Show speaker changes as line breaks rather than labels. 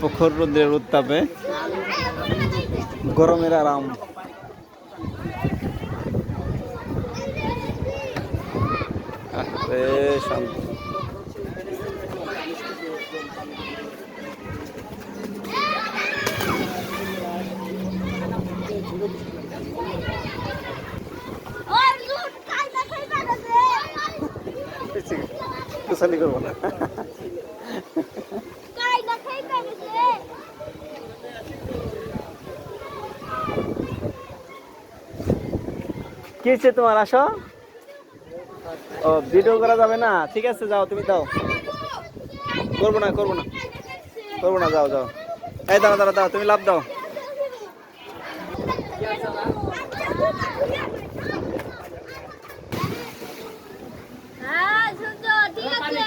প্রখর রোদ্রের উত্তাপে গরমের আরাম। শান্তি। কুশালি করবো না। কি হচ্ছে তোমার? আসো। ও ভিডিও করা যাবে না? ঠিক আছে যাও, তুমি দাও। করবো না করবো না করবো না, যাও যাও। এই দাঁড়া দাঁড়া দাও, তুমি লাভ দাও।
হ্যাঁ সুন্দর, ঠিক আছে।